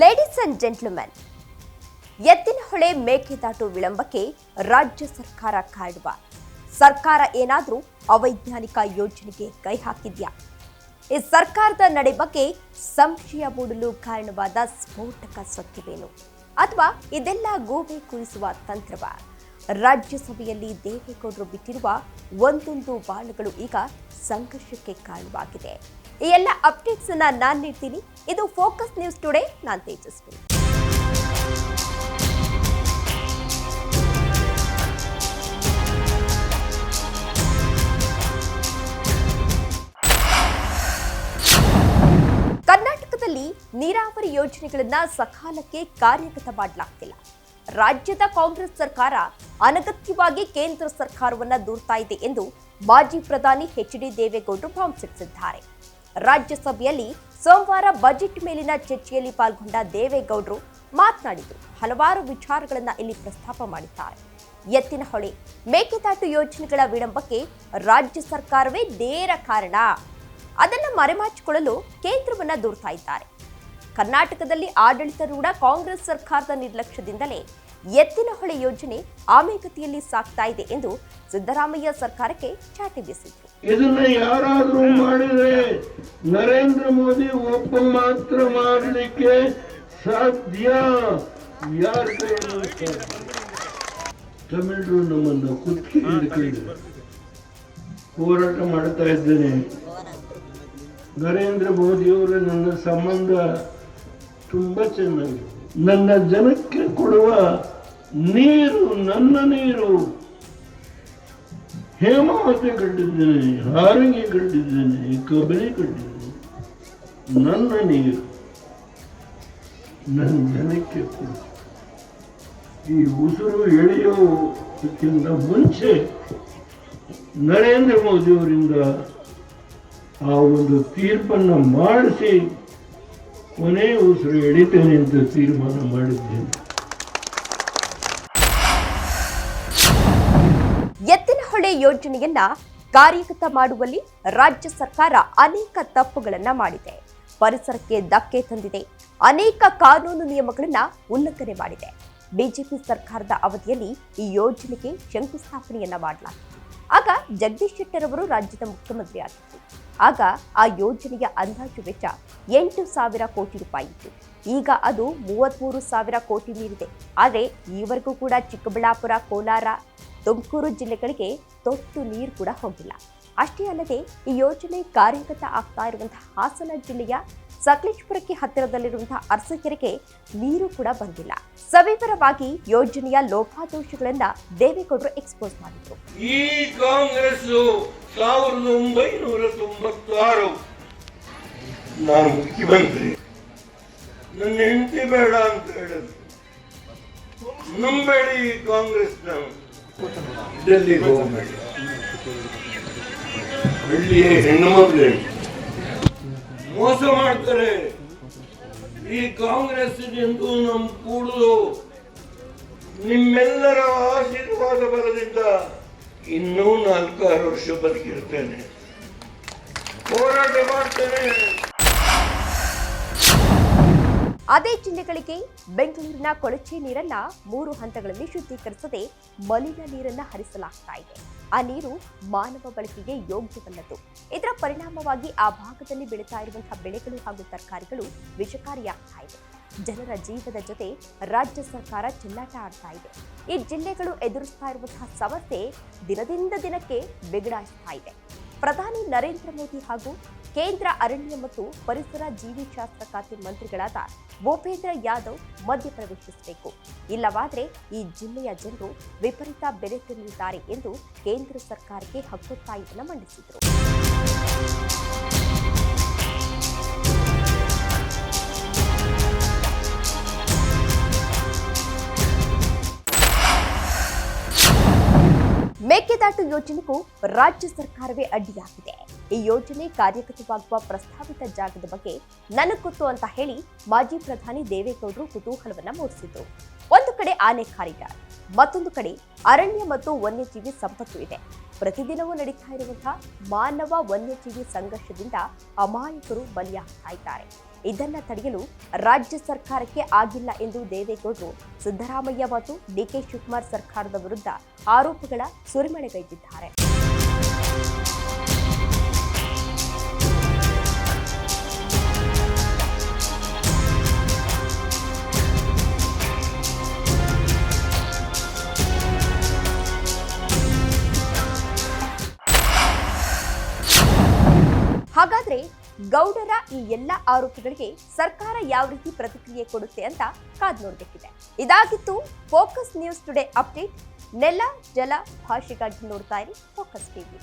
Ladies and gentleman, Ettinahole Mekedatu ವಿಳಂಬಕ್ಕೆ ರಾಜ್ಯ ಸರ್ಕಾರ ಕಾಡುವ ಸರ್ಕಾರ ಏನಾದರೂ ಅವೈಜ್ಞಾನಿಕ ಯೋಜನೆಗೆ ಕೈ ಹಾಕಿದ್ಯಾ? ಈ ಸರ್ಕಾರದ ನಡೆ ಬಗ್ಗೆ ಸಂಶಯ ಮೂಡಲು ಕಾರಣವಾದ ಸ್ಫೋಟಕ ಸತ್ಯವೇನು? ಅಥವಾ ಇದೆಲ್ಲ ಗೂಬೆ ಕುರಿಸುವ ತಂತ್ರವ? ರಾಜ್ಯಸಭೆಯಲ್ಲಿ ದೇವೇಗೌಡರು ಬಿಟ್ಟಿರುವ ಒಂದೊಂದು ಬಾಣಗಳು ಈಗ ಸಂಘರ್ಷಕ್ಕೆ ಕಾರಣವಾಗಿದೆ. ಈ ಎಲ್ಲ ಅಪ್ಡೇಟ್ಸ್ ಅನ್ನ ನಾನು ನೀಡ್ತೀನಿ. ಇದು ಫೋಕಸ್ ನ್ಯೂಸ್ ಟುಡೇ. ನಾನು ತೇಜಸ್ವಿ. ಕರ್ನಾಟಕದಲ್ಲಿ ನೀರಾವರಿ ಯೋಜನೆಗಳನ್ನ ಸಕಾಲಕ್ಕೆ ಕಾರ್ಯಗತ ಮಾಡಲಾಗ್ತಿಲ್ಲ. ರಾಜ್ಯದ ಕಾಂಗ್ರೆಸ್ ಸರ್ಕಾರ ಅನಗತ್ಯವಾಗಿ ಕೇಂದ್ರ ಸರ್ಕಾರವನ್ನ ದೂರ್ತಾ ಇದೆ ಎಂದು ಮಾಜಿ ಪ್ರಧಾನಿ ಎಚ್.ಡಿ. ದೇವೇಗೌಡರು ಬಾಂಬ್ ಸಿಡಿಸಿದ್ದಾರೆ. ರಾಜ್ಯಸಭೆಯಲ್ಲಿ ಸೋಮವಾರ ಬಜೆಟ್ ಮೇಲಿನ ಚರ್ಚೆಯಲ್ಲಿ ಪಾಲ್ಗೊಂಡ ದೇವೇಗೌಡರು ಮಾತನಾಡಿದರು. ಹಲವಾರು ವಿಚಾರಗಳನ್ನ ಇಲ್ಲಿ ಪ್ರಸ್ತಾಪ ಮಾಡಿದ್ದಾರೆ. ಎತ್ತಿನಹೊಳೆ ಮೇಕೆದಾಟು ಯೋಜನೆಗಳ ವಿಳಂಬಕ್ಕೆ ರಾಜ್ಯ ಸರ್ಕಾರವೇ ನೇರ ಕಾರಣ. ಅದನ್ನ ಮರೆಮಾಚಿಕೊಳ್ಳಲು ಕೇಂದ್ರವನ್ನ ದೂರ್ತಾ ಇದ್ದಾರೆ. ಕರ್ನಾಟಕದಲ್ಲಿ ಆಡಳಿತಾರೂಢ ಕಾಂಗ್ರೆಸ್ ಸರ್ಕಾರದ ನಿರ್ಲಕ್ಷ್ಯದಿಂದಲೇ ಎತ್ತಿನಹೊಳೆ ಯೋಜನೆ ಆಮೆಗತಿಯಲ್ಲಿ ಸಾಗ್ತಾ ಇದೆ ಎಂದು ಸಿದ್ದರಾಮಯ್ಯ ಸರ್ಕಾರಕ್ಕೆ ಚಾಟಿ ಬೀಸಿದ್ರು. ಇದನ್ನ ಯಾರಾದ್ರೂ ಮಾಡಿದ್ರೆ ನರೇಂದ್ರ ಮೋದಿ ಒಬ್ಬ ಮಾತ್ರ ಮಾಡಲಿಕ್ಕೆ ಸಾಧ್ಯ. ಯಾರ ತಮಿಳರು ನಮ್ಮನ್ನು ಕುತ್ತಿಗೆ ಹಿಡ್ಕೊಂಡು ಹೋರಾಟ ಮಾಡ್ತಾ ಇದ್ದೇನೆ. ನರೇಂದ್ರ ಮೋದಿಯವರ ನನ್ನ ಸಂಬಂಧ ತುಂಬಾ ಚೆನ್ನಾಗಿ, ನನ್ನ ಜನಕ್ಕೆ ಕೊಡುವ ನೀರು ನನ್ನ ನೀರು. ಹೇಮಾವತಿ ಕಟ್ಟಿದ್ದೇನೆ, ಹಾರಂಗಿ ಕಟ್ಟಿದ್ದೇನೆ, ಕಬಿನಿ ಕಟ್ಟಿದ್ದೇನೆ. ನನ್ನ ನೀರು ನನ್ನ ಜನಕ್ಕೆ ಕೊಡು. ಈ ಉಸಿರು ಎಳೆಯೋದಕ್ಕಿಂತ ಮುಂಚೆ ನರೇಂದ್ರ ಮೋದಿಯವರಿಂದ ಆ ಒಂದು ತೀರ್ಪನ್ನು ಮಾಡಿಸಿ ಕೊನೆ ಉಸಿರು ಎಳಿತೇನೆ ಅಂತ ತೀರ್ಮಾನ ಮಾಡಿದ್ದೇನೆ. ಎತ್ತಿನಹೊಳೆ ಯೋಜನೆಯನ್ನ ಕಾರ್ಯಗತ ಮಾಡುವಲ್ಲಿ ರಾಜ್ಯ ಸರ್ಕಾರ ಅನೇಕ ತಪ್ಪುಗಳನ್ನ ಮಾಡಿದೆ. ಪರಿಸರಕ್ಕೆ ಧಕ್ಕೆ ತಂದಿದೆ. ಅನೇಕ ಕಾನೂನು ನಿಯಮಗಳನ್ನ ಉಲ್ಲಂಘನೆ ಮಾಡಿದೆ. ಬಿಜೆಪಿ ಸರ್ಕಾರದ ಅವಧಿಯಲ್ಲಿ ಈ ಯೋಜನೆಗೆ ಶಂಕುಸ್ಥಾಪನೆಯನ್ನ ಮಾಡಲಾಗಿತ್ತು. ಆಗ ಜಗದೀಶ್ ಶೆಟ್ಟರ್ ಅವರು ರಾಜ್ಯದ ಮುಖ್ಯಮಂತ್ರಿ ಆಗಿತ್ತು. ಆಗ ಆ ಯೋಜನೆಯ ಅಂದಾಜು ವೆಚ್ಚ 8,000 ಕೋಟಿ ರೂಪಾಯಿ ಇತ್ತು. ಈಗ ಅದು 33,000 ಕೋಟಿ ಮೀರಿದೆ. ಆದರೆ ಈವರೆಗೂ ಕೂಡ ಚಿಕ್ಕಬಳ್ಳಾಪುರ, ಕೋಲಾರ, ತುಮಕೂರು ಜಿಲ್ಲೆಗಳಿಗೆ ತೊಟ್ಟು ನೀರು ಕೂಡ ಹೋಗಿಲ್ಲ. ಅಷ್ಟೇ ಅಲ್ಲದೆ ಈ ಯೋಜನೆ ಕಾರ್ಯಗತ ಆಗ್ತಾ ಇರುವಂತಹ ಹಾಸನ ಜಿಲ್ಲೆಯ ಸಕಲೇಶ್ಪುರಕ್ಕೆ ಹತ್ತಿರದಲ್ಲಿರುವಂತಹ ಅರಸಕೆರೆಗೆ ನೀರು ಕೂಡ ಬಂದಿಲ್ಲ. ಸವಿವರವಾಗಿ ಯೋಜನೆಯ ಲೋಪಾದೋಷಗಳನ್ನ ದೇವೇಗೌಡರು ಎಕ್ಸ್ಪೋಸ್ ಮಾಡಿದ್ರು. ಈ ಕಾಂಗ್ರೆಸ್ 1996 ನಾನು ಮುಖ್ಯಮಂತ್ರಿ, ನನ್ನ ಹೆಂಡತಿ ಬೇಡ ಅಂತ ಹೇಳಿದ್ರು. ನಂಬೇಡಿ ಈ ಕಾಂಗ್ರೆಸ್. ಡೆಲ್ಲಿಗೆ ಹೋಗಬೇಡಿ, ಹಳ್ಳಿಯ ಹೆಣ್ಣು ಮಕ್ಕಳು ಮೋಸ ಮಾಡ್ತಾರೆ. ಈ ಕಾಂಗ್ರೆಸ್ ಎಂದು ನಮ್ ಕೂಡಲು ನಿಮ್ಮೆಲ್ಲರ ಆಶೀರ್ವಾದ ಬಲದಿಂದ ಇನ್ನೂ 4-6 ವರ್ಷ ಬದುಕಿರ್ತೇನೆ, ಹೋರಾಟ ಮಾಡ್ತೇನೆ. ಅದೇ ಜಿಲ್ಲೆಗಳಿಗೆ ಬೆಂಗಳೂರಿನ ಕೊಳಚೆ ನೀರನ್ನ 3 ಹಂತಗಳಲ್ಲಿ ಶುದ್ಧೀಕರಿಸದೆ ಮಲಿನ ನೀರನ್ನ ಹರಿಸಲಾಗ್ತಾ ಇದೆ. ಆ ನೀರು ಮಾನವ ಬಳಕೆಗೆ ಯೋಗ್ಯವಲ್ಲದು. ಇದರ ಪರಿಣಾಮವಾಗಿ ಆ ಭಾಗದಲ್ಲಿ ಬೆಳೀತಾ ಇರುವಂತಹ ಬೆಳೆಗಳು ಹಾಗೂ ತರಕಾರಿಗಳು ವಿಷಕಾರಿಯಾಗ್ತಾ ಇದೆ. ಜನರ ಜೀವದ ಜೊತೆ ರಾಜ್ಯ ಸರ್ಕಾರ ಚೆಲ್ಲಾಟ ಆಡ್ತಾ ಇದೆ. ಈ ಜಿಲ್ಲೆಗಳು ಎದುರಿಸ್ತಾ ಇರುವಂತಹ ಸಮಸ್ಯೆ ದಿನದಿಂದ ದಿನಕ್ಕೆ ಬಿಗಡಾಯಿಸ್ತಾ ಇದೆ. ಪ್ರಧಾನಿ ನರೇಂದ್ರ ಮೋದಿ ಹಾಗೂ ಕೇಂದ್ರ ಅರಣ್ಯ ಮತ್ತು ಪರಿಸರ ಜೀವಿಶಾಸ್ತ್ರ ಖಾತೆ ಮಂತ್ರಿಗಳಾದ ಭೂಪೇಂದ್ರ ಯಾದವ್ ಮಧ್ಯಪ್ರವೇಶಿಸಬೇಕು. ಇಲ್ಲವಾದರೆ ಈ ಜಿಲ್ಲೆಯ ಜನರು ವಿಪರೀತ ಬೆಲೆ ತಿನ್ನಲಿದ್ದಾರೆ ಎಂದು ಕೇಂದ್ರ ಸರ್ಕಾರಕ್ಕೆ ಹಕ್ಕೊತ್ತಾಯವನ್ನು ಮಂಡಿಸಿದರು. ಮೇಕೆದಾಟು ಯೋಜನೆಗೂ ರಾಜ್ಯ ಸರ್ಕಾರವೇ ಅಡ್ಡಿಯಾಗಿದೆ. ಈ ಯೋಜನೆ ಕಾರ್ಯಗತವಾಗುವ ಪ್ರಸ್ತಾವಿತ ಜಾಗದ ಬಗ್ಗೆ ನನಗೆ ಗೊತ್ತು ಅಂತ ಹೇಳಿ ಮಾಜಿ ಪ್ರಧಾನಿ ದೇವೇಗೌಡರು ಕುತೂಹಲವನ್ನ ಮೂಡಿಸಿದ್ರು. ಒಂದು ಕಡೆ ಆನೆ ಕಾರಿಡಾರ್, ಮತ್ತೊಂದು ಕಡೆ ಅರಣ್ಯ ಮತ್ತು ವನ್ಯಜೀವಿ ಸಂಪತ್ತು ಇದೆ. ಪ್ರತಿದಿನವೂ ನಡೀತಾ ಇರುವಂತಹ ಮಾನವ ವನ್ಯಜೀವಿ ಸಂಘರ್ಷದಿಂದ ಅಮಾಯಕರು ಬಲಿಯಾಗ್ತಾ ಇದ್ದಾರೆ. ಇದನ್ನ ತಡೆಯಲು ರಾಜ್ಯ ಸರ್ಕಾರಕ್ಕೆ ಆಗಿಲ್ಲ ಎಂದು ದೇವೇಗೌಡರು ಸಿದ್ದರಾಮಯ್ಯ ಮತ್ತು ಡಿಕೆ ಶಿವಕುಮಾರ್ ಸರ್ಕಾರದ ವಿರುದ್ಧ ಆರೋಪಗಳ ಸುರಿಮಳೆಗೈದಿದ್ದಾರೆ. ಹಾಗಾದ್ರೆ ಗೌಡರ ಈ ಎಲ್ಲ ಆರೋಪಗಳಿಗೆ ಸರ್ಕಾರ ಯಾವ ರೀತಿ ಪ್ರತಿಕ್ರಿಯೆ ಕೊಡುತ್ತೆ ಅಂತ ಕಾದ್ ನೋಡ್ಬೇಕಿದೆ. ಇದಾಗಿತ್ತು ಫೋಕಸ್ ನ್ಯೂಸ್ ಟುಡೇ ಅಪ್ಡೇಟ್. ನೆಲ ಜಲ ಭಾಷೆಗಾಗಿ ನೋಡ್ತಾ ಇರಿ ಫೋಕಸ್ ಟಿವಿ.